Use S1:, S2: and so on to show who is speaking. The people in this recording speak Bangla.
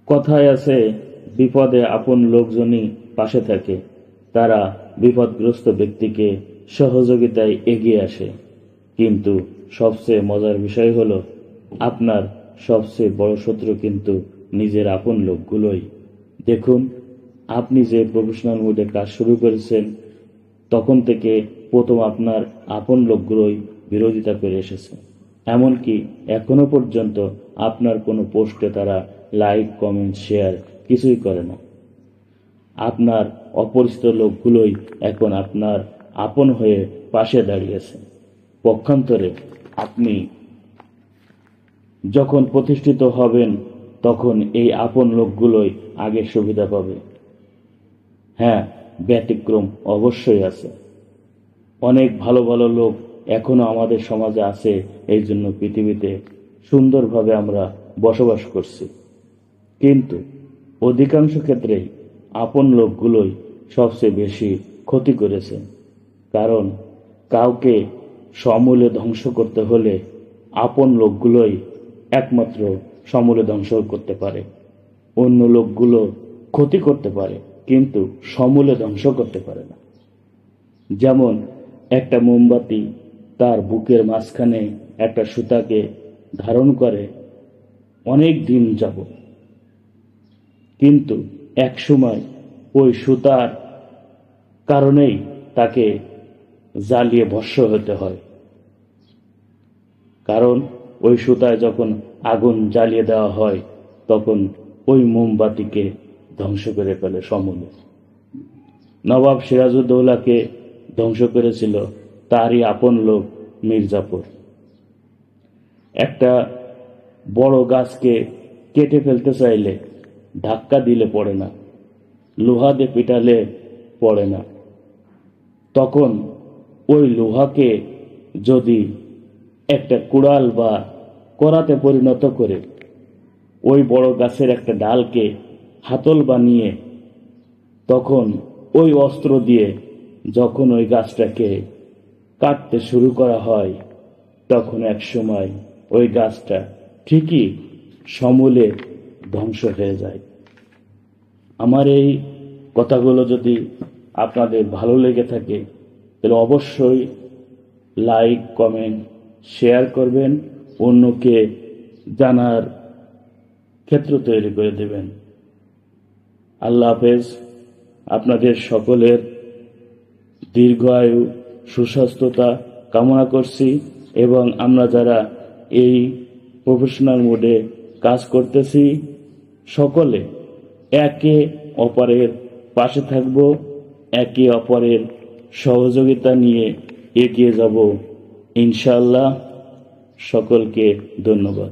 S1: কথায় আছে, বিপদে আপন লোকজনই পাশে থাকে। তারা বিপদগ্রস্ত ব্যক্তিকে সহযোগিতায় এগিয়ে আসে। কিন্তু সবচেয়ে মজার বিষয় হলো, আপনার সবচেয়ে বড় শত্রু কিন্তু নিজের আপন লোকগুলোই। দেখুন, আপনি যে প্রফেশনাল মোডে কাজ শুরু করেছেন, তখন থেকে প্রথম আপনার আপন লোকগুলোই বিরোধিতা করে এসেছে। এমনকি এখনো পর্যন্ত আপনার কোনো পোস্টে তারা লাইক, কমেন্ট, শেয়ার কিছুই করে না। আপনার অপরিচিত লোকগুলোই এখন আপনার আপন হয়ে পাশে দাঁড়িয়েছে। পক্ষান্তরে আপনি যখন প্রতিষ্ঠিত হবেন, তখন এই আপন লোকগুলোই আগে সুবিধা পাবে। হ্যাঁ, ব্যতিক্রম অবশ্যই আছে। অনেক ভালো ভালো লোক এখনো আমাদের সমাজে আছে, এই জন্য পৃথিবীতে সুন্দরভাবে আমরা বসবাস করছি। কিন্তু অধিকাংশ ক্ষেত্রেই আপন লোকগুলোই সবচেয়ে বেশি ক্ষতি করেছে। কারণ কাউকে সমূলে ধ্বংস করতে হলে আপন লোকগুলোই একমাত্র সমূলে ধ্বংস করতে পারে। অন্য লোকগুলো ক্ষতি করতে পারে, কিন্তু সমূলে ধ্বংস করতে পারে না। যেমন একটা মোমবাতি তার বুকের মাঝখানে একটা সুতাকে ধারণ করে অনেক দিন যাবত, কিন্তু একসময় ওই সুতার কারণেই তাকে জ্বালিয়ে ভস্ম হতে হয়। কারণ ওই সুতায় যখন আগুন জ্বালিয়ে দেওয়া হয়, তখন ওই মোমবাতিকে ধ্বংস করে ফেলে সমূলে। নবাব সিরাজউদ্দৌলাকে ধ্বংস করেছিল তারই আপন লোক মির্জাপুর। একটা বড় গাছকে কেটে ফেলতে চাইলে ধাক্কা দিলে পড়ে না, লোহা দিয়ে পিটালে পড়ে না। তখন ওই লোহাকে যদি একটা কুড়াল বা করাতে পরিণত করে ওই বড় গাছের একটা ডালকে হাতল বানিয়ে, তখন ওই অস্ত্র দিয়ে যখন ওই গাছটাকে কাটতে শুরু করা হয়, তখন এক সময় ওই গাছটা ঠিকই সমূলে ধ্বংস হয়ে যায়। আমার এই কথাগুলো যদি আপনাদের ভালো লেগে থাকে, তাহলে অবশ্যই লাইক, কমেন্ট, শেয়ার করবেন, অন্যকে জানার ক্ষেত্র তৈরি করে দেবেন। আল্লাহ হাফেজ। আপনাদের সকলের দীর্ঘায়ু, সুস্বাস্থ্যতা কামনা করছি, এবং আমরা যারা এই প্রফেশনাল মোডে কাজ করতেছি, সকলে একে অপরের পাশে থাকব, একে অপরের সহযোগিতা নিয়ে এগিয়ে যাব ইনশাআল্লাহ। সকলকে ধন্যবাদ।